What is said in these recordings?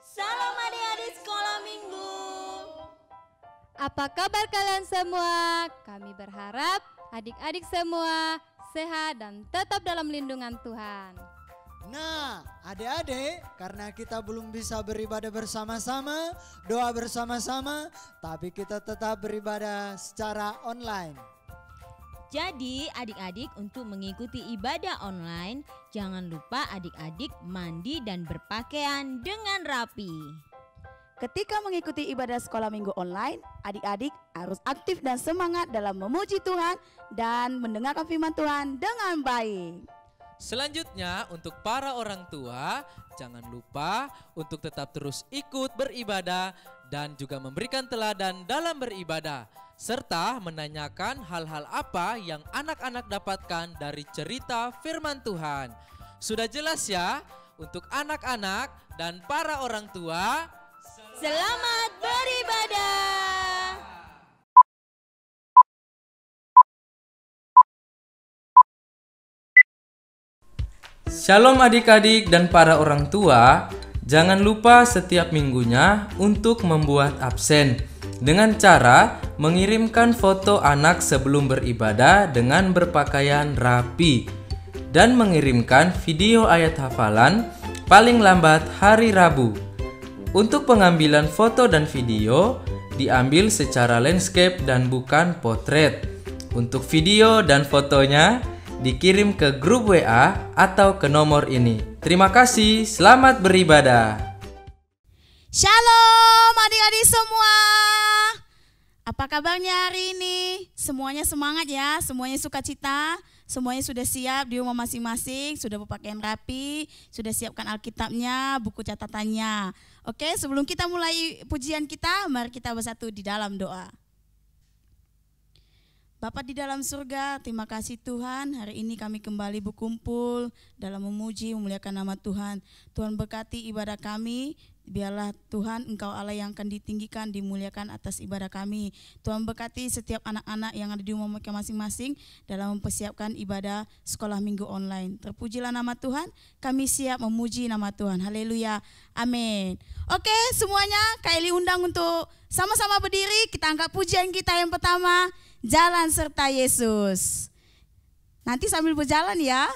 Salam adik-adik sekolah minggu. Apa kabar kalian semua? Kami berharap adik-adik semua sehat dan tetap dalam lindungan Tuhan. Nah, adik-adik, karena kita belum bisa beribadah bersama-sama, doa bersama-sama, tapi kita tetap beribadah secara online. Jadi adik-adik untuk mengikuti ibadah online, jangan lupa adik-adik mandi dan berpakaian dengan rapi. Ketika mengikuti ibadah sekolah minggu online, adik-adik harus aktif dan semangat dalam memuji Tuhan dan mendengarkan firman Tuhan dengan baik. Selanjutnya untuk para orang tua, jangan lupa untuk tetap terus ikut beribadah dan juga memberikan teladan dalam beribadah, serta menanyakan hal-hal apa yang anak-anak dapatkan dari cerita firman Tuhan. Sudah jelas ya untuk anak-anak dan para orang tua. Selamat beribadah. Shalom adik-adik dan para orang tua, jangan lupa setiap minggunya untuk membuat absen dengan cara mengirimkan foto anak sebelum beribadah dengan berpakaian rapi dan mengirimkan video ayat hafalan paling lambat hari Rabu. Untuk pengambilan foto dan video diambil secara landscape dan bukan potret. Untuk video dan fotonya dikirim ke grup WA atau ke nomor ini. Terima kasih, selamat beribadah. Shalom adik-adik semua. Apa kabarnya hari ini? Semuanya semangat ya, semuanya sukacita, semuanya sudah siap di rumah masing-masing, sudah berpakaian rapi, sudah siapkan Alkitabnya, buku catatannya. Oke, sebelum kita mulai pujian kita, mari kita bersatu di dalam doa. Bapa di dalam surga, terima kasih Tuhan, hari ini kami kembali berkumpul dalam memuji, memuliakan nama Tuhan. Tuhan berkati ibadah kami, biarlah Tuhan Engkau Allah yang akan ditinggikan, dimuliakan atas ibadah kami. Tuhan berkati setiap anak-anak yang ada di rumah mereka masing-masing dalam mempersiapkan ibadah sekolah minggu online. Terpujilah nama Tuhan, kami siap memuji nama Tuhan. Haleluya, amin. Oke semuanya, Kak Eli undang untuk sama-sama berdiri, kita angkat pujian kita yang pertama. Jalan serta Yesus. Nanti sambil berjalan ya.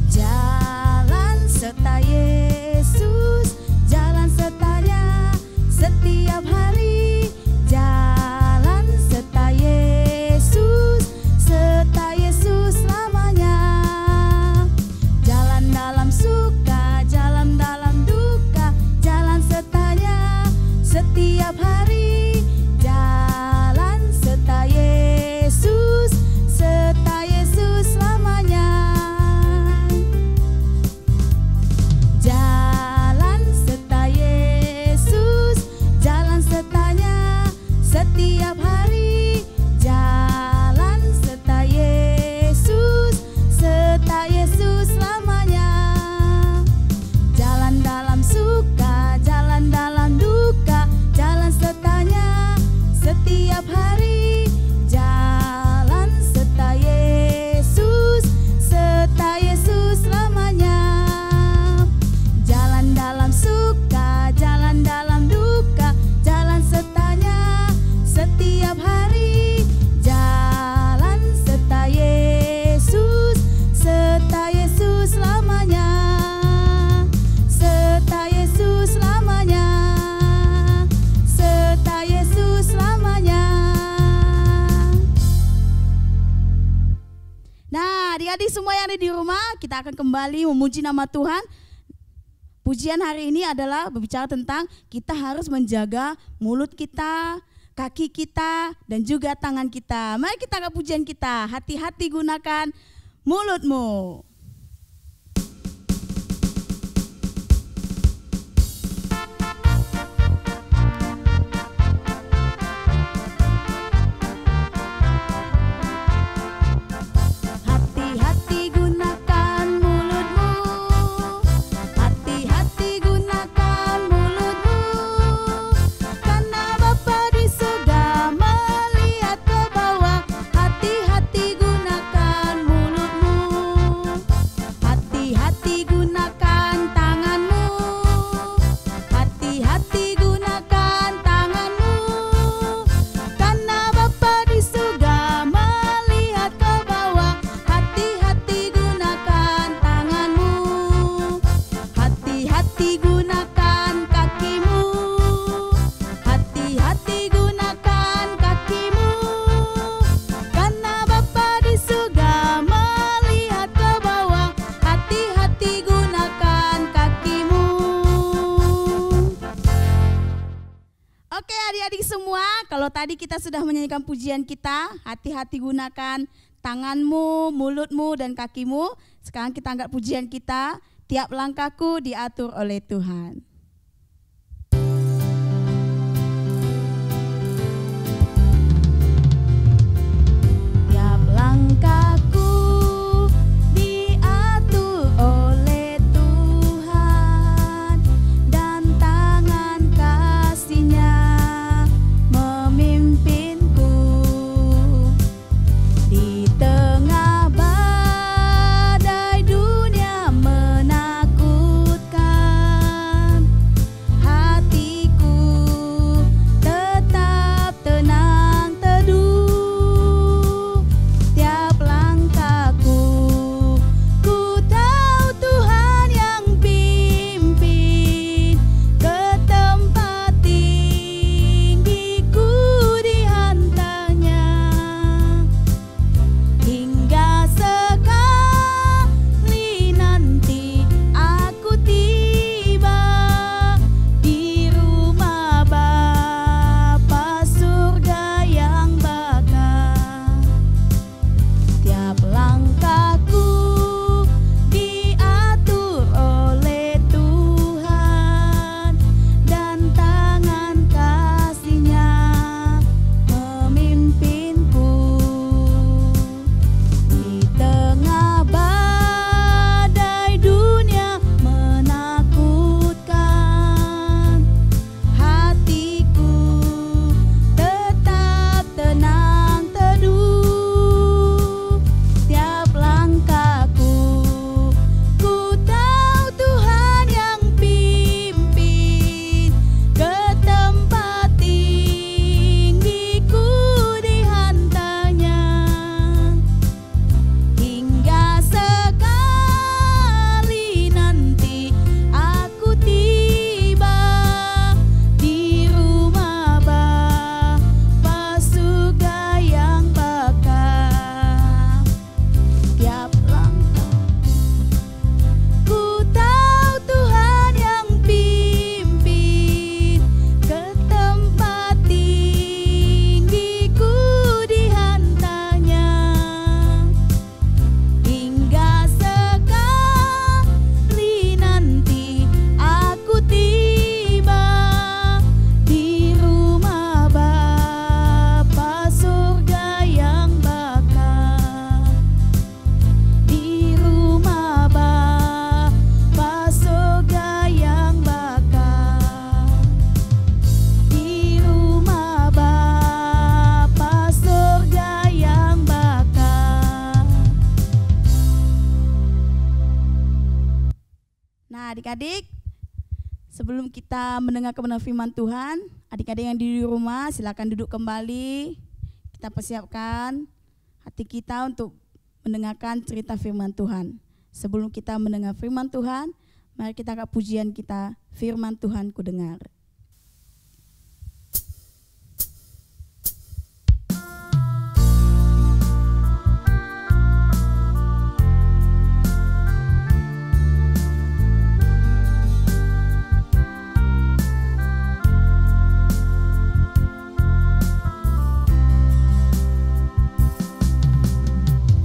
Jalan serta Yesus, jalan sertanya setiap hari. Jalan serta Yesus, serta Yesus selamanya. Jalan dalam suka, jalan dalam duka, jalan sertanya setiap hari. Jalan serta Yesus, serta Yesus selamanya. Jalan serta Yesus, jalan sertanya setiap hari. Jalan serta Yesus, serta Yesus selamanya. Jalan dalam suka, jalan dalam duka, jalan sertanya setiap hari. Jalan serta Yesus, serta Yesus selamanya. Jalan dalam suka, jalan dalam duka, jalan sertanya setiap hari. Jalan serta Yesus, serta Yesus selamanya. Serta Yesus selamanya. Serta Yesus selamanya. Nah, adik-adik semua yang ada di rumah, kita akan kembali memuji nama Tuhan. Pujian hari ini adalah berbicara tentang kita harus menjaga mulut kita, kaki kita, dan juga tangan kita. Mari kita angkat pujian kita, hati-hati gunakan mulutmu. Hati-hati gunakan mulutmu. Hati-hati gunakan mulutmu. Karena Bapa di surga kalau tadi kita sudah menyanyikan pujian kita, hati-hati gunakan tanganmu, mulutmu, dan kakimu. Sekarang kita angkat pujian kita, tiap langkahku diatur oleh Tuhan. Tiap langkahku diatur oleh Tuhan, dan tangan kasih-Nya memimpinku. Di tengah badai dunia menakutkan, hatiku tetap tenang teduh. Tiap langkahku, ku tahu Tuhan yang pimpin. Ke tempat tinggiku dihantarnya, hingga sekali nanti aku tiba di rumah Bapa surga yang bakal. Tiap langkahku diatur oleh Tuhan, dan tangan kasih-Nya memimpinku. Di tengah badai dunia menakutkan, hatiku tetap tenang teduh. Tiap langkahku, ku tahu Tuhan yang pimpin. Ke tempat tinggiku dihantarnya, hingga sekali nanti aku tiba di rumah Bapa surga yang bakal. Tiap langkah, ku tahu Tuhan yang pimpin. Ke tempat tinggiku dihantarnya, hingga sekali nanti aku tiba di rumah Bapa surga yang bakal. Di rumah Bapa surga yang bakal. Di rumah Bapa surga yang bakal. Nah, adik-adik, sebelum kita mendengar kebenaran firman Tuhan, adik-adik yang di rumah silakan duduk kembali. Kita persiapkan hati kita untuk mendengarkan cerita firman Tuhan. Sebelum kita mendengar firman Tuhan, mari kita angkat pujian kita, firman Tuhan ku dengar.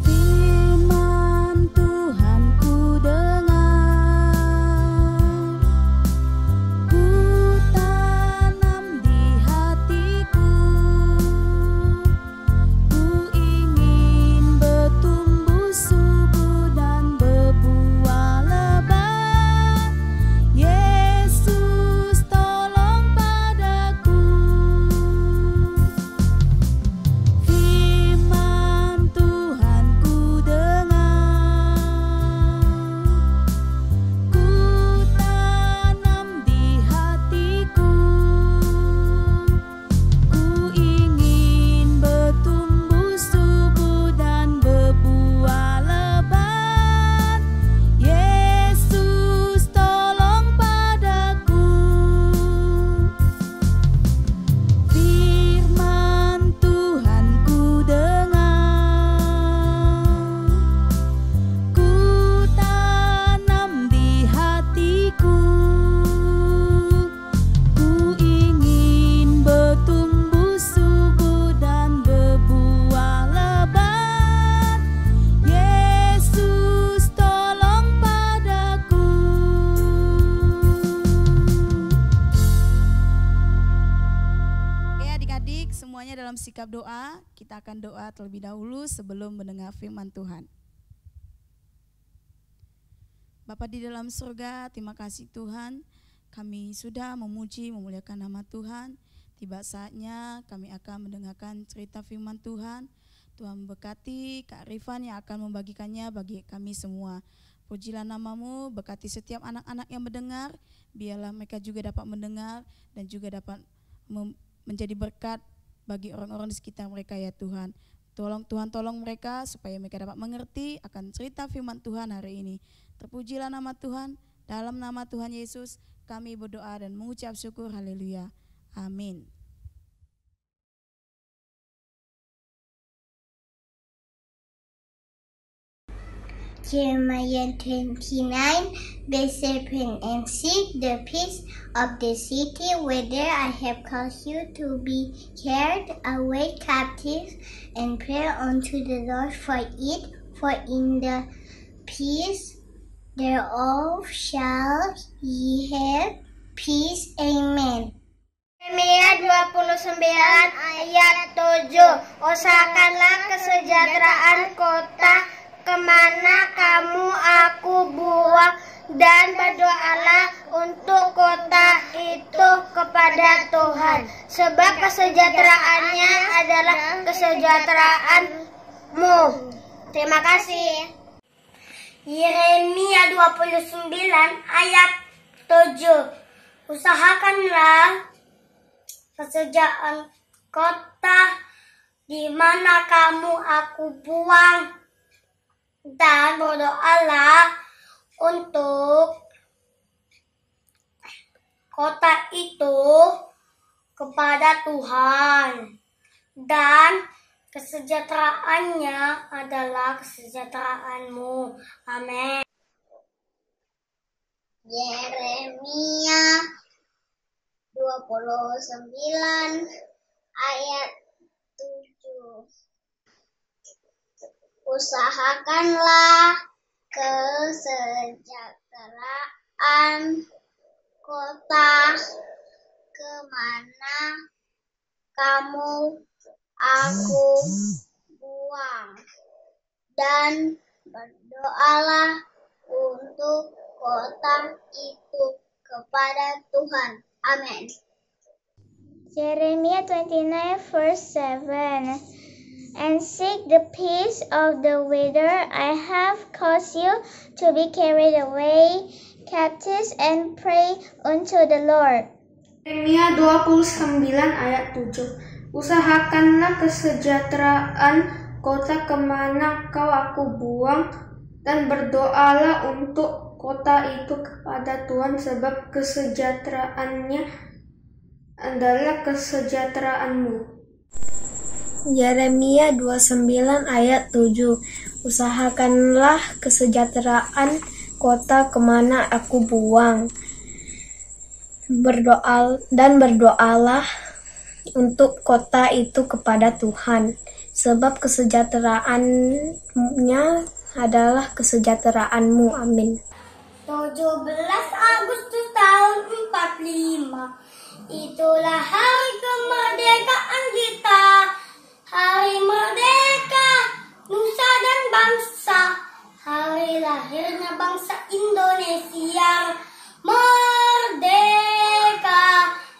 Firman Tuhan ku dengar, ku semuanya dalam sikap doa. Kita akan doa terlebih dahulu sebelum mendengar firman Tuhan. Bapa di dalam surga, terima kasih Tuhan. Kami sudah memuji, memuliakan nama Tuhan. Tiba saatnya kami akan mendengarkan cerita firman Tuhan. Tuhan berkati Kak Rifan yang akan membagikannya bagi kami semua. Pujilah namamu, berkati setiap anak-anak yang mendengar. Biarlah mereka juga dapat mendengar dan juga dapat menjadi berkat bagi orang-orang di sekitar mereka ya Tuhan. Tolong mereka supaya mereka dapat mengerti akan cerita firman Tuhan hari ini. Terpujilah nama Tuhan, dalam nama Tuhan Yesus kami berdoa dan mengucap syukur, haleluya, amin. Jeremiah 29, verse 7, and seek the peace of the city, whither I have caused you to be carried away captive, and pray unto the Lord for it, for in the peace thereof shall ye have peace. Amen. Yeremia 29 ayat 7, usahakanlah kesejahteraan kota kemana kamu aku buang, dan berdoalah untuk kota itu kepada Tuhan, sebab kesejahteraannya adalah kesejahteraanmu. Terima kasih. Yeremia 29 ayat 7, usahakanlah kesejahteraan kota di mana kamu aku buang, dan berdoalah untuk kota itu kepada Tuhan, dan kesejahteraannya adalah kesejahteraanmu. Amin. Yeremia 29 ayat 7, usahakanlah kesejahteraan kota kemana kamu aku buang, dan berdoalah untuk kota itu kepada Tuhan. Amin. Jeremiah 29 verse 7, and seek the peace of the whither I have caused you to be carried away captives, and pray unto the Lord. Yeremia 29 ayat 7, usahakanlah kesejahteraan kota kemana kau aku buang, dan berdoalah untuk kota itu kepada Tuhan, sebab kesejahteraannya adalah kesejahteraanmu. Yeremia 29 ayat 7, usahakanlah kesejahteraan kota kemana aku buang, berdoalah untuk kota itu kepada Tuhan, sebab kesejahteraannya adalah kesejahteraanmu. Amin. 17 Agustus tahun 45, itulah hari kemerdekaan kita, hari merdeka nusa dan bangsa, hari lahirnya bangsa Indonesia. Merdeka,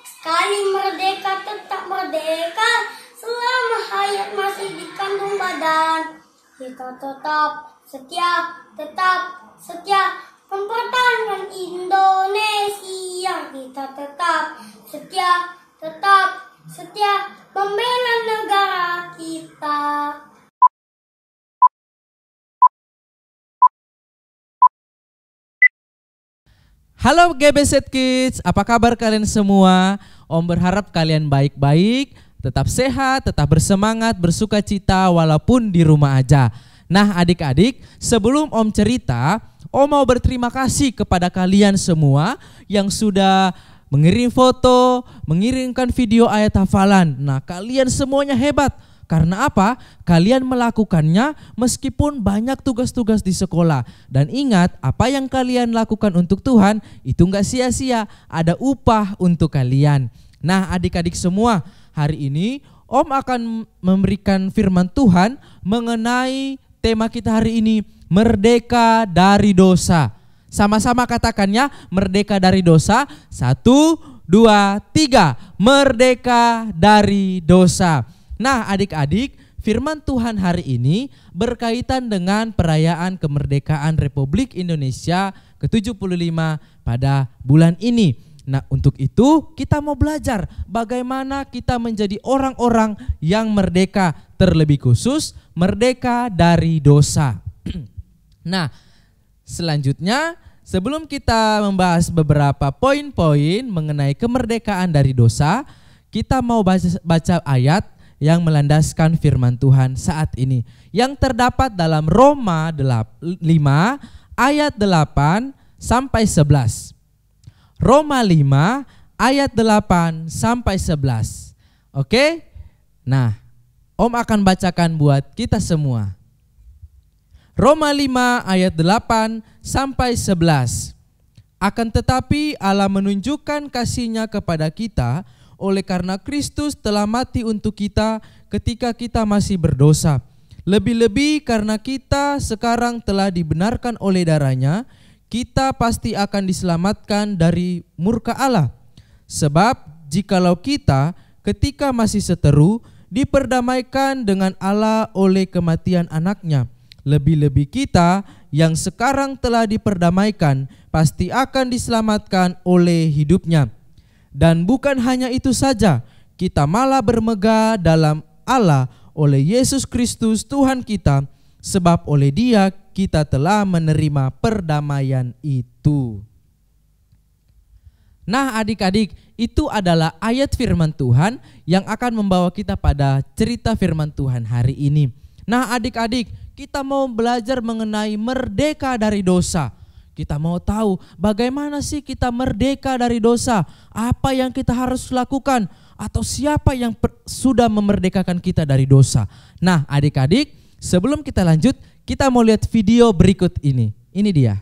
sekali merdeka tetap merdeka, selama hayat masih di kandung badan. Kita tetap setia mempertahankan Indonesia. Kita tetap setia membela negara kita. Halo GBZ Kids, apa kabar kalian semua? Om berharap kalian baik-baik, tetap sehat, tetap bersemangat, bersuka cita walaupun di rumah aja. Nah adik-adik, sebelum Om cerita, Om mau berterima kasih kepada kalian semua yang sudah mengirim foto, mengirimkan video ayat hafalan. Nah kalian semuanya hebat. Karena apa? Kalian melakukannya meskipun banyak tugas-tugas di sekolah. Dan ingat, apa yang kalian lakukan untuk Tuhan itu gak sia-sia. Ada upah untuk kalian. Nah adik-adik semua, hari ini Om akan memberikan firman Tuhan mengenai tema kita hari ini, merdeka dari dosa. Sama-sama katakannya, merdeka dari dosa. 1, 2, 3, merdeka dari dosa. Nah adik-adik, firman Tuhan hari ini berkaitan dengan perayaan kemerdekaan Republik Indonesia ke-75 pada bulan ini. Nah untuk itu kita mau belajar bagaimana kita menjadi orang-orang yang merdeka, terlebih khusus merdeka dari dosa. Nah selanjutnya, sebelum kita membahas beberapa poin-poin mengenai kemerdekaan dari dosa, kita mau baca ayat yang melandaskan firman Tuhan saat ini, yang terdapat dalam Roma 5 ayat 8 sampai 11. Roma 5 ayat 8 sampai 11. Oke? Nah, Om akan bacakan buat kita semua. Roma 5 ayat 8 sampai 11. Akan tetapi Allah menunjukkan kasih-Nya kepada kita oleh karena Kristus telah mati untuk kita ketika kita masih berdosa. Lebih-lebih karena kita sekarang telah dibenarkan oleh darah-Nya, kita pasti akan diselamatkan dari murka Allah. Sebab jikalau kita ketika masih seteru diperdamaikan dengan Allah oleh kematian anaknya, lebih-lebih kita yang sekarang telah diperdamaikan pasti akan diselamatkan oleh hidupnya. Dan bukan hanya itu saja, kita malah bermegah dalam Allah oleh Yesus Kristus Tuhan kita, sebab oleh Dia kita telah menerima perdamaian itu. Nah adik-adik, itu adalah ayat firman Tuhan yang akan membawa kita pada cerita firman Tuhan hari ini. Nah adik-adik, kita mau belajar mengenai merdeka dari dosa. Kita mau tahu bagaimana sih kita merdeka dari dosa. Apa yang kita harus lakukan, atau siapa yang sudah memerdekakan kita dari dosa. Nah adik-adik, sebelum kita lanjut, kita mau lihat video berikut ini. Ini dia.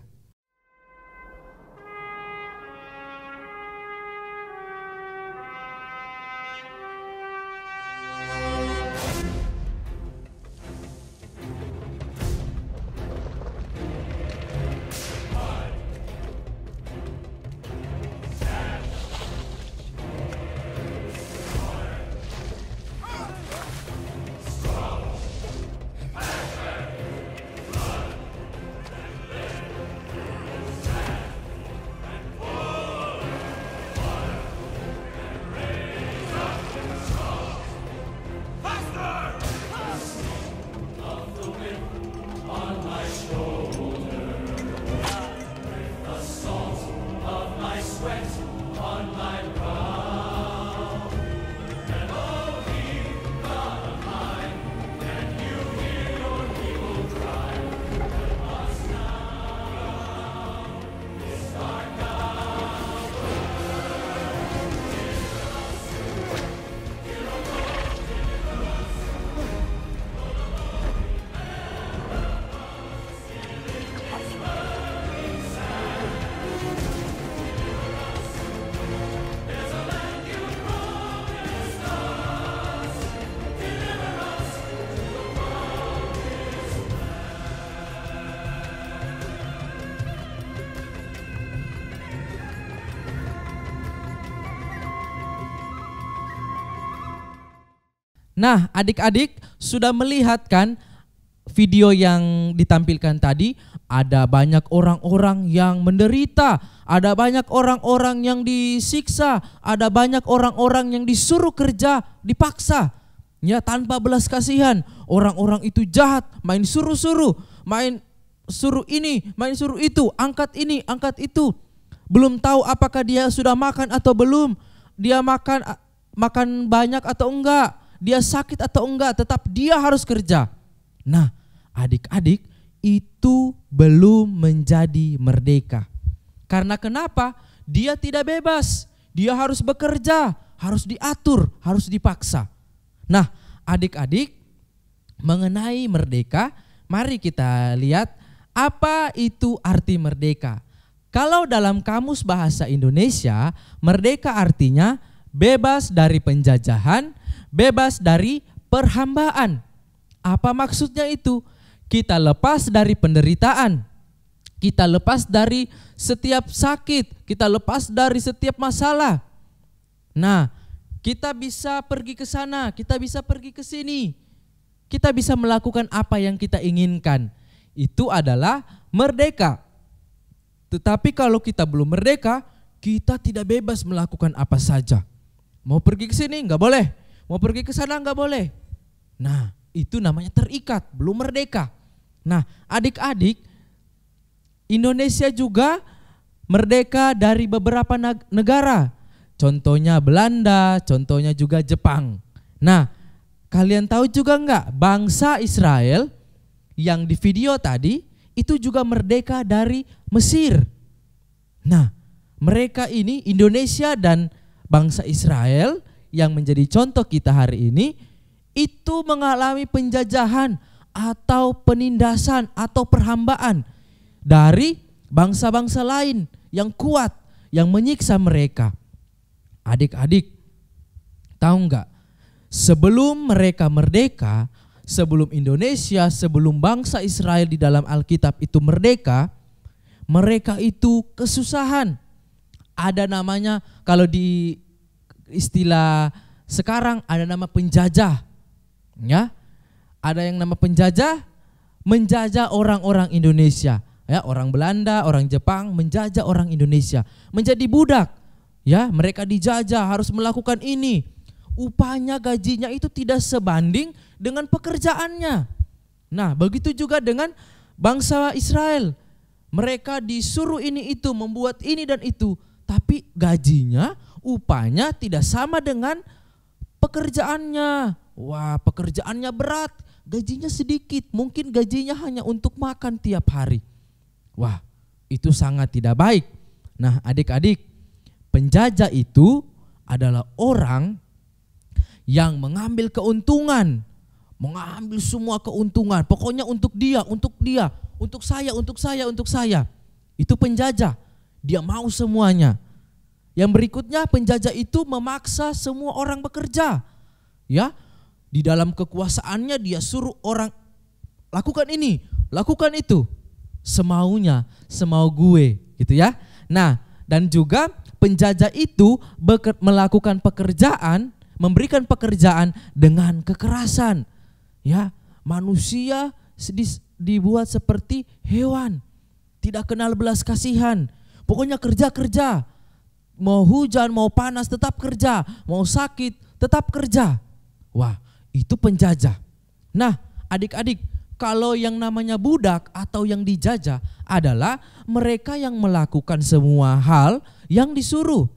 Nah adik-adik sudah melihat kan video yang ditampilkan tadi? Ada banyak orang-orang yang menderita, ada banyak orang-orang yang disiksa, ada banyak orang-orang yang disuruh kerja dipaksa, ya tanpa belas kasihan. Orang-orang itu jahat, main suruh-suruh, main suruh ini, main suruh itu, angkat ini, angkat itu. Belum tahu apakah dia sudah makan atau belum, dia makan banyak atau enggak, dia sakit atau enggak, tetap dia harus kerja. Nah, adik-adik, itu belum menjadi merdeka. Karena kenapa? Dia tidak bebas, dia harus bekerja, harus diatur, harus dipaksa. Nah, adik-adik, mengenai merdeka, mari kita lihat apa itu arti merdeka. Kalau dalam Kamus Bahasa Indonesia, merdeka artinya bebas dari penjajahan, bebas dari perhambaan. Apa maksudnya itu? Kita lepas dari penderitaan, kita lepas dari setiap sakit, kita lepas dari setiap masalah. Nah, kita bisa pergi ke sana, kita bisa pergi ke sini, kita bisa melakukan apa yang kita inginkan. Itu adalah merdeka. Tetapi kalau kita belum merdeka, kita tidak bebas melakukan apa saja. Mau pergi ke sini enggak boleh, mau pergi ke sana enggak boleh. Nah, itu namanya terikat, belum merdeka. Nah, adik-adik, Indonesia juga merdeka dari beberapa negara. Contohnya Belanda, contohnya juga Jepang. Nah, kalian tahu juga enggak, bangsa Israel yang di video tadi itu juga merdeka dari Mesir. Nah, mereka ini, Indonesia dan bangsa Israel yang menjadi contoh kita hari ini, itu mengalami penjajahan atau penindasan atau perhambaan dari bangsa-bangsa lain yang kuat, yang menyiksa mereka. Adik-adik, tahu enggak? Sebelum mereka merdeka, sebelum Indonesia, sebelum bangsa Israel di dalam Alkitab itu merdeka, mereka itu kesusahan. Ada namanya, kalau di istilah sekarang ada nama penjajah. Ya. Ada yang nama penjajah, menjajah orang-orang Indonesia. Ya, orang Belanda, orang Jepang menjajah orang Indonesia, menjadi budak. Ya, mereka dijajah, harus melakukan ini. Upahnya, gajinya itu tidak sebanding dengan pekerjaannya. Nah, begitu juga dengan bangsa Israel. Mereka disuruh ini itu, membuat ini dan itu, tapi gajinya, upahnya tidak sama dengan pekerjaannya. Wah, pekerjaannya berat, gajinya sedikit, mungkin gajinya hanya untuk makan tiap hari. Wah, itu sangat tidak baik. Nah, adik-adik, penjajah itu adalah orang yang mengambil keuntungan, mengambil semua keuntungan, pokoknya untuk dia, untuk saya. Itu penjajah, dia mau semuanya. Yang berikutnya, penjajah itu memaksa semua orang bekerja. Ya, di dalam kekuasaannya dia suruh orang lakukan ini, lakukan itu, semaunya, semau gue, gitu ya. Nah, dan juga penjajah itu melakukan pekerjaan, memberikan pekerjaan dengan kekerasan. Ya, manusia dibuat seperti hewan, tidak kenal belas kasihan. Pokoknya kerja. Mau hujan, mau panas tetap kerja, mau sakit tetap kerja. Wah, itu penjajah. Nah, adik-adik, kalau yang namanya budak atau yang dijajah adalah mereka yang melakukan semua hal yang disuruh.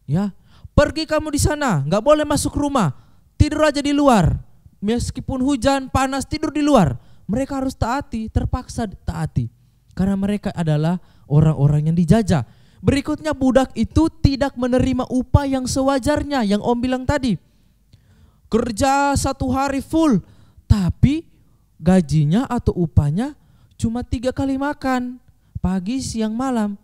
Ya, pergi kamu di sana, nggak boleh masuk rumah, tidur aja di luar. Meskipun hujan, panas, tidur di luar. Mereka harus taati, terpaksa taati. Karena mereka adalah orang-orang yang dijajah. Berikutnya, budak itu tidak menerima upah yang sewajarnya, yang Om bilang tadi. Kerja 1 hari full, tapi gajinya atau upahnya cuma 3 kali makan, pagi, siang, malam.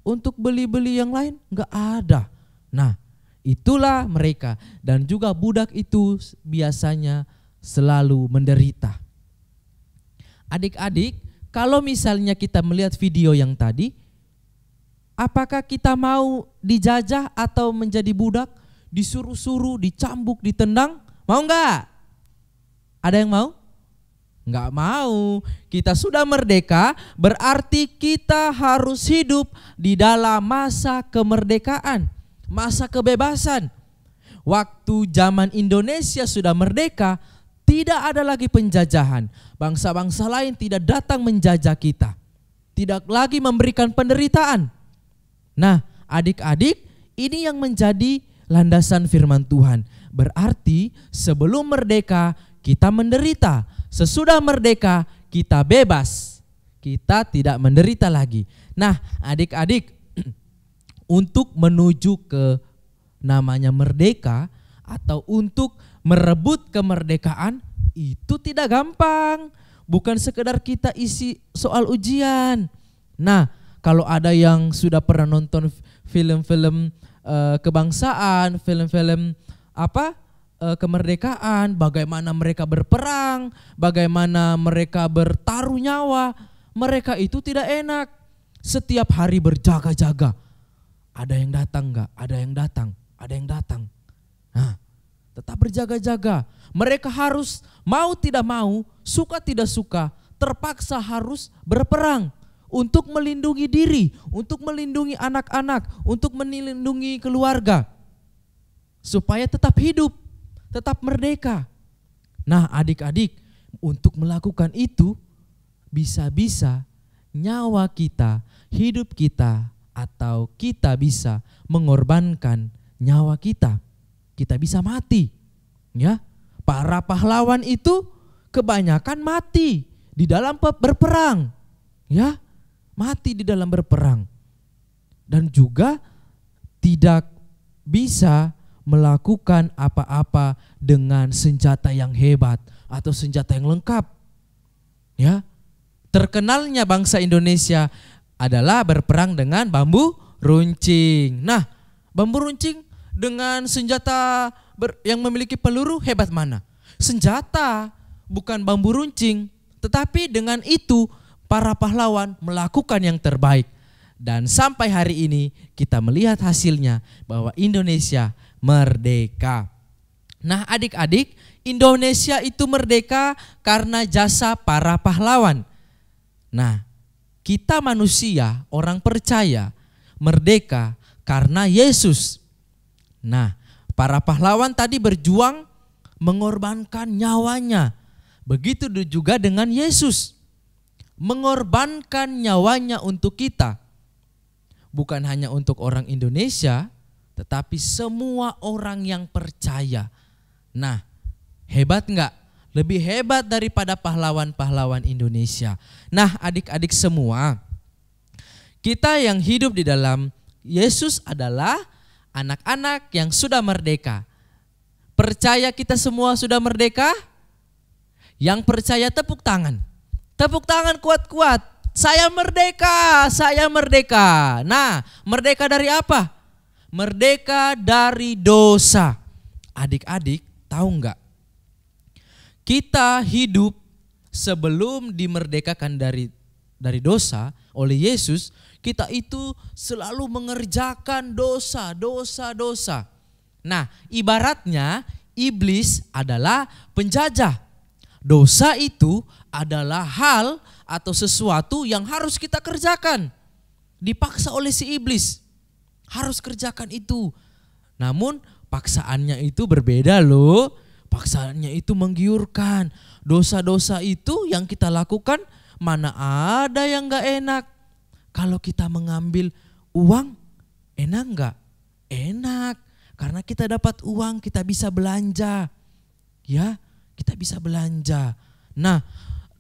Untuk beli-beli yang lain nggak ada. Nah, itulah mereka. Dan juga budak itu biasanya selalu menderita. Adik-adik, kalau misalnya kita melihat video yang tadi, apakah kita mau dijajah atau menjadi budak? Disuruh-suruh, dicambuk, ditendang? Mau enggak? Ada yang mau? Enggak mau. Kita sudah merdeka, berarti kita harus hidup di dalam masa kemerdekaan, masa kebebasan. Waktu zaman Indonesia sudah merdeka, tidak ada lagi penjajahan. Bangsa-bangsa lain tidak datang menjajah kita, tidak lagi memberikan penderitaan. Nah, adik-adik, ini yang menjadi landasan firman Tuhan. Berarti sebelum merdeka kita menderita, sesudah merdeka kita bebas, kita tidak menderita lagi. Nah, adik-adik, untuk menuju ke namanya merdeka atau untuk merebut kemerdekaan itu tidak gampang. Bukan sekedar kita isi soal ujian. Nah, kalau ada yang sudah pernah nonton film-film kebangsaan, film-film kemerdekaan, bagaimana mereka berperang, bagaimana mereka bertaruh nyawa. Mereka itu tidak enak. Setiap hari berjaga-jaga. Ada yang datang enggak? Ada yang datang, ada yang datang. Nah, tetap berjaga-jaga. Mereka harus mau tidak mau, suka tidak suka, terpaksa harus berperang untuk melindungi diri, untuk melindungi anak-anak, untuk melindungi keluarga. Supaya tetap hidup, tetap merdeka. Nah adik-adik, untuk melakukan itu bisa-bisa nyawa kita, hidup kita, atau kita bisa mengorbankan nyawa kita. Kita bisa mati. Ya, para pahlawan itu kebanyakan mati di dalam berperang. Ya, mati di dalam berperang. Dan juga tidak bisa melakukan apa-apa dengan senjata yang hebat atau senjata yang lengkap. Ya, terkenalnya bangsa Indonesia adalah berperang dengan bambu runcing. Nah, bambu runcing dengan senjata yang memiliki peluru hebat mana? Senjata, bukan bambu runcing. Tetapi dengan itu para pahlawan melakukan yang terbaik. Dan sampai hari ini kita melihat hasilnya bahwa Indonesia merdeka. Nah adik-adik, Indonesia itu merdeka karena jasa para pahlawan. Nah, kita manusia, orang percaya, merdeka karena Yesus. Nah, para pahlawan tadi berjuang mengorbankan nyawanya. Begitu juga dengan Yesus. Mengorbankan nyawanya untuk kita. Bukan hanya untuk orang Indonesia, tetapi semua orang yang percaya. Nah, hebat enggak? Lebih hebat daripada pahlawan-pahlawan Indonesia. Nah adik-adik semua, kita yang hidup di dalam Yesus adalah anak-anak yang sudah merdeka. Percaya kita semua sudah merdeka? Yang percaya tepuk tangan. Tepuk tangan kuat-kuat. Saya merdeka, saya merdeka. Nah, merdeka dari apa? Merdeka dari dosa. Adik-adik tahu enggak? Kita hidup sebelum dimerdekakan dari dosa oleh Yesus, kita itu selalu mengerjakan dosa. Nah, ibaratnya iblis adalah penjajah. Dosa itu adalah hal atau sesuatu yang harus kita kerjakan. Dipaksa oleh si iblis. Harus kerjakan itu. Namun paksaannya itu berbeda loh. Paksaannya itu menggiurkan. Dosa-dosa itu yang kita lakukan mana ada yang gak enak. Kalau kita mengambil uang, enak gak? Enak. Karena kita dapat uang, kita bisa belanja. Ya, kita bisa belanja. Nah,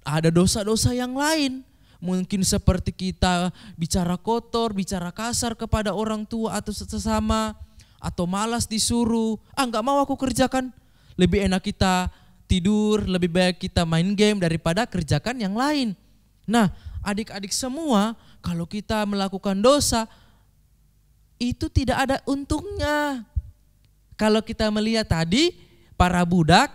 ada dosa-dosa yang lain. Mungkin seperti kita bicara kotor, bicara kasar kepada orang tua atau sesama. Atau malas disuruh. Gak mau aku kerjakan. Lebih enak kita tidur, lebih baik kita main game daripada kerjakan yang lain. Nah, adik-adik semua, kalau kita melakukan dosa, itu tidak ada untungnya. Kalau kita melihat tadi, para budak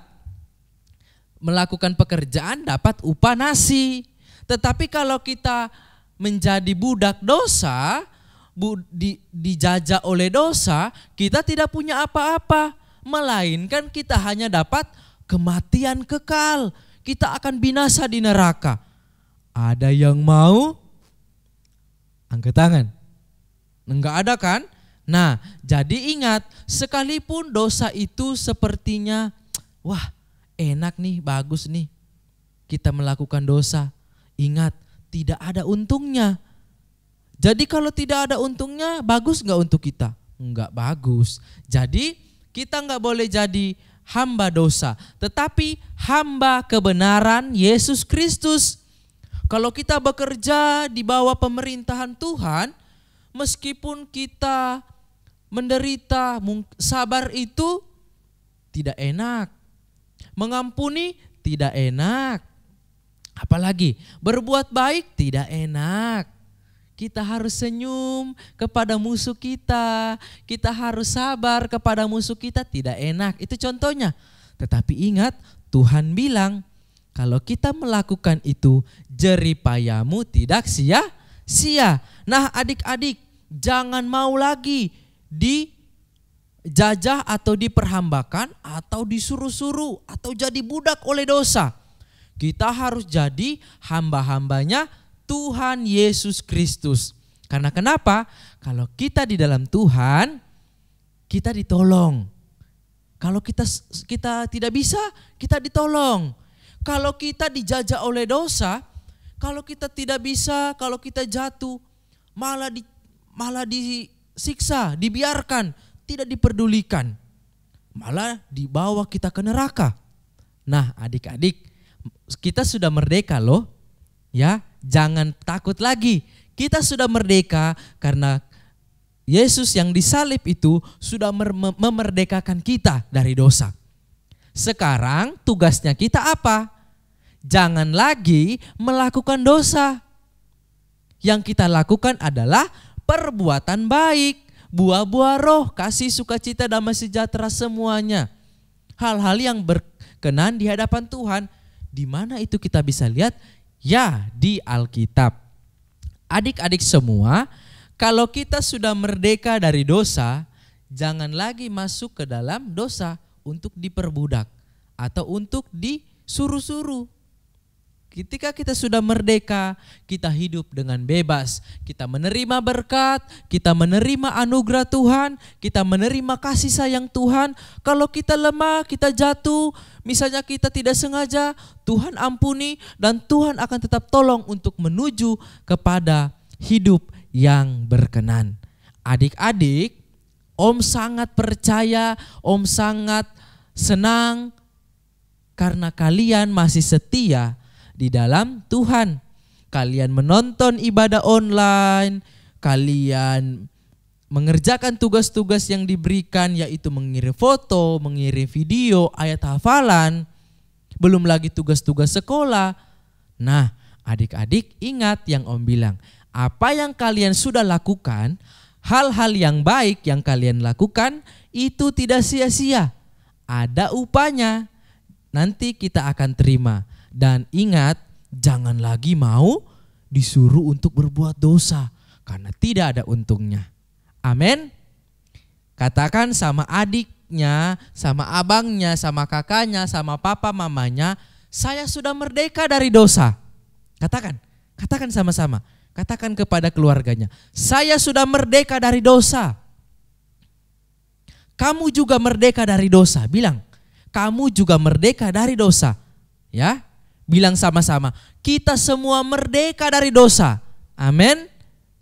melakukan pekerjaan dapat upah nasi. Tetapi kalau kita menjadi budak dosa, dijajah oleh dosa, kita tidak punya apa-apa. Melainkan kita hanya dapat kematian kekal. Kita akan binasa di neraka. Ada yang mau? Angkat tangan. Enggak ada kan? Nah, jadi ingat, sekalipun dosa itu sepertinya, wah enak nih, bagus nih. Kita melakukan dosa. Ingat, tidak ada untungnya. Jadi kalau tidak ada untungnya, bagus enggak untuk kita? Enggak bagus. Jadi kita enggak boleh jadi hamba dosa, tetapi hamba kebenaran Yesus Kristus. Kalau kita bekerja di bawah pemerintahan Tuhan, meskipun kita menderita, sabar itu tidak enak. Mengampuni tidak enak. Apalagi berbuat baik tidak enak. Kita harus senyum kepada musuh kita. Kita harus sabar kepada musuh kita. Tidak enak, itu contohnya. Tetapi ingat, Tuhan bilang, kalau kita melakukan itu, jeripayamu tidak sia-sia. Nah adik-adik, jangan mau lagi dijajah atau diperhambakan atau disuruh-suruh atau jadi budak oleh dosa. Kita harus jadi hamba-hambanya Tuhan Yesus Kristus. Karena kenapa? Kalau kita di dalam Tuhan, kita ditolong. Kalau kita tidak bisa, kita ditolong. Kalau kita dijajah oleh dosa, kalau kita tidak bisa, kalau kita jatuh, malah disiksa, dibiarkan, tidak diperdulikan. Malah dibawa kita ke neraka. Nah adik-adik, kita sudah merdeka loh. Ya, jangan takut lagi. Kita sudah merdeka karena Yesus yang disalib itu sudah memerdekakan kita dari dosa. Sekarang tugasnya kita apa? Jangan lagi melakukan dosa. Yang kita lakukan adalah perbuatan baik, buah-buah roh, kasih, sukacita, damai sejahtera semuanya. Hal-hal yang berkenan di hadapan Tuhan. Di mana itu kita bisa lihat? Ya, di Alkitab. Adik-adik semua, kalau kita sudah merdeka dari dosa, jangan lagi masuk ke dalam dosa untuk diperbudak atau untuk disuruh-suruh. Ketika kita sudah merdeka, kita hidup dengan bebas. Kita menerima berkat, kita menerima anugerah Tuhan, kita menerima kasih sayang Tuhan. Kalau kita lemah, kita jatuh, misalnya kita tidak sengaja, Tuhan ampuni dan Tuhan akan tetap tolong untuk menuju kepada hidup yang berkenan. Adik-adik, Om sangat percaya, Om sangat senang karena kalian masih setia di dalam Tuhan. Kalian menonton ibadah online, kalian mengerjakan tugas-tugas yang diberikan, yaitu mengirim foto, mengirim video, ayat hafalan, belum lagi tugas-tugas sekolah. Nah adik-adik, ingat yang Om bilang, apa yang kalian sudah lakukan, hal-hal yang baik yang kalian lakukan itu tidak sia-sia. Ada upahnya, nanti kita akan terima. Dan ingat, jangan lagi mau disuruh untuk berbuat dosa karena tidak ada untungnya. Amin. Katakan sama adiknya, sama abangnya, sama kakaknya, sama papa mamanya, saya sudah merdeka dari dosa. Katakan sama-sama. Katakan kepada keluarganya, saya sudah merdeka dari dosa. Kamu juga merdeka dari dosa. Bilang, kamu juga merdeka dari dosa. Ya, bilang sama-sama, kita semua merdeka dari dosa. Amin.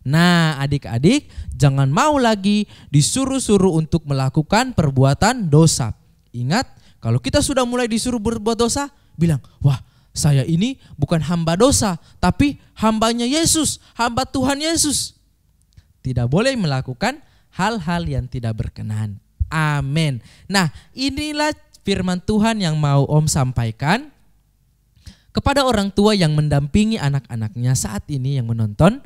Nah adik-adik, jangan mau lagi disuruh-suruh untuk melakukan perbuatan dosa. Ingat, kalau kita sudah mulai disuruh berbuat dosa, bilang, wah saya ini bukan hamba dosa, tapi hambanya Yesus, hamba Tuhan Yesus. Tidak boleh melakukan hal-hal yang tidak berkenan. Amin. Nah inilah firman Tuhan yang mau Om sampaikan kepada orang tua yang mendampingi anak-anaknya saat ini yang menonton.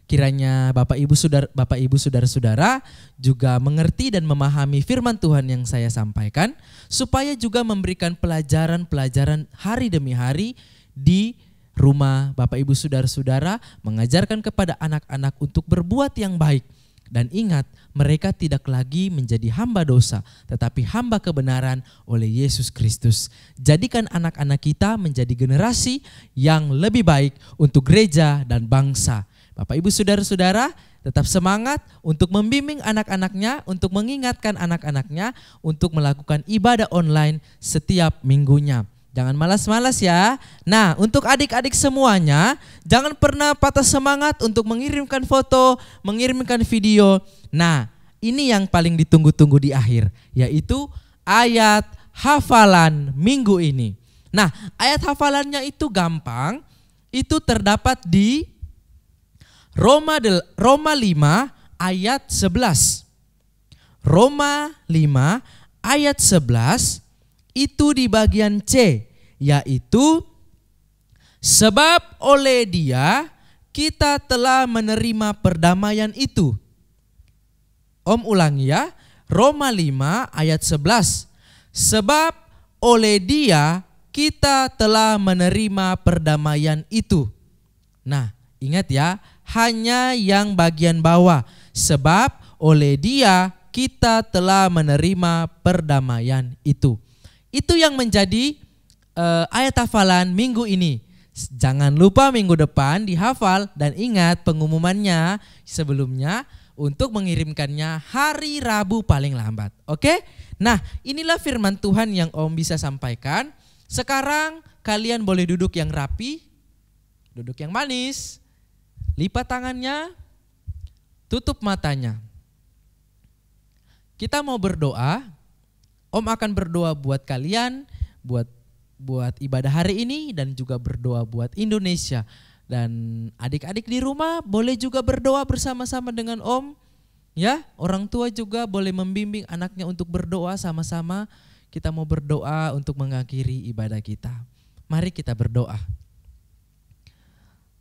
Kiranya Bapak Ibu Saudara-saudara juga mengerti dan memahami firman Tuhan yang saya sampaikan, supaya juga memberikan pelajaran-pelajaran hari demi hari di rumah Bapak Ibu Saudara-saudara, mengajarkan kepada anak-anak untuk berbuat yang baik. Dan ingat, mereka tidak lagi menjadi hamba dosa, tetapi hamba kebenaran oleh Yesus Kristus. Jadikan anak-anak kita menjadi generasi yang lebih baik untuk gereja dan bangsa. Bapak Ibu Saudara-saudara, tetap semangat untuk membimbing anak-anaknya, untuk mengingatkan anak-anaknya untuk melakukan ibadah online setiap minggunya. Jangan malas-malas ya. Nah, untuk adik-adik semuanya, jangan pernah patah semangat untuk mengirimkan foto, mengirimkan video. Nah, ini yang paling ditunggu-tunggu di akhir, yaitu ayat hafalan minggu ini. Nah, ayat hafalannya itu gampang, itu terdapat di Roma 5 ayat 11. Roma 5 ayat 11 itu di bagian C, yaitu sebab oleh Dia kita telah menerima perdamaian itu. Om ulangi ya, Roma 5 ayat 11. Sebab oleh Dia kita telah menerima perdamaian itu. Nah, ingat ya, hanya yang bagian bawah. Sebab oleh Dia kita telah menerima perdamaian itu. Itu yang menjadi ayat hafalan minggu ini. Jangan lupa minggu depan dihafal dan ingat pengumumannya sebelumnya untuk mengirimkannya hari Rabu paling lambat. Oke? Nah, inilah firman Tuhan yang Om bisa sampaikan. Sekarang kalian boleh duduk yang rapi, duduk yang manis, lipat tangannya, tutup matanya. Kita mau berdoa. Om akan berdoa buat kalian, buat ibadah hari ini dan juga berdoa buat Indonesia. Dan adik-adik di rumah boleh juga berdoa bersama-sama dengan Om. Ya, orang tua juga boleh membimbing anaknya untuk berdoa sama-sama. Kita mau berdoa untuk mengakhiri ibadah kita. Mari kita berdoa.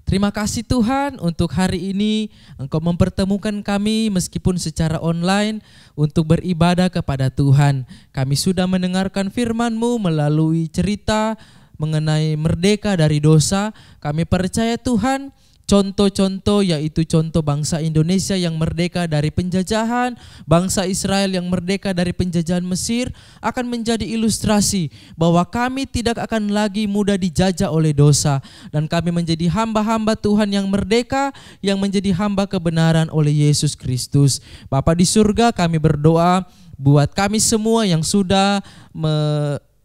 Terima kasih Tuhan untuk hari ini Engkau mempertemukan kami meskipun secara online untuk beribadah kepada Tuhan. Kami sudah mendengarkan firman-Mu melalui cerita mengenai merdeka dari dosa. Kami percaya Tuhan, contoh-contoh yaitu contoh bangsa Indonesia yang merdeka dari penjajahan, bangsa Israel yang merdeka dari penjajahan Mesir akan menjadi ilustrasi bahwa kami tidak akan lagi mudah dijajah oleh dosa dan kami menjadi hamba-hamba Tuhan yang merdeka, yang menjadi hamba kebenaran oleh Yesus Kristus. Bapa di surga, kami berdoa buat kami semua yang sudah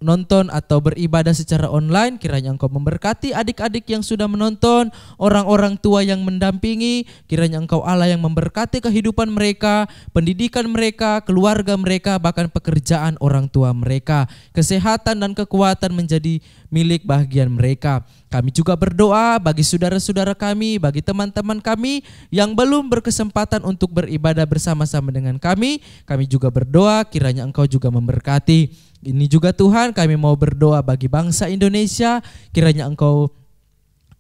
nonton atau beribadah secara online, kiranya Engkau memberkati adik-adik yang sudah menonton, orang-orang tua yang mendampingi, kiranya Engkau Allah yang memberkati kehidupan mereka, pendidikan mereka, keluarga mereka, bahkan pekerjaan orang tua mereka. Kesehatan dan kekuatan menjadi milik bagian mereka. Kami juga berdoa bagi saudara-saudara kami, bagi teman-teman kami yang belum berkesempatan untuk beribadah bersama-sama dengan kami. Kami juga berdoa kiranya Engkau juga memberkati. Ini juga Tuhan, kami mau berdoa bagi bangsa Indonesia, kiranya Engkau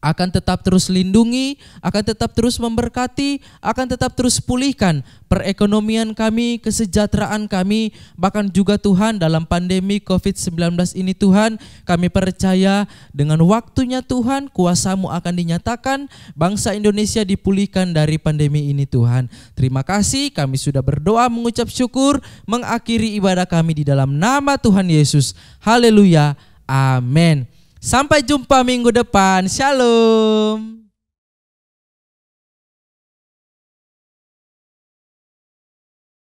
akan tetap terus lindungi, akan tetap terus memberkati, akan tetap terus pulihkan perekonomian kami, kesejahteraan kami, bahkan juga Tuhan dalam pandemi COVID-19 ini Tuhan, kami percaya dengan waktunya Tuhan, kuasa-Mu akan dinyatakan, bangsa Indonesia dipulihkan dari pandemi ini Tuhan. Terima kasih, kami sudah berdoa mengucap syukur, mengakhiri ibadah kami di dalam nama Tuhan Yesus. Haleluya, amin. Sampai jumpa minggu depan. Shalom.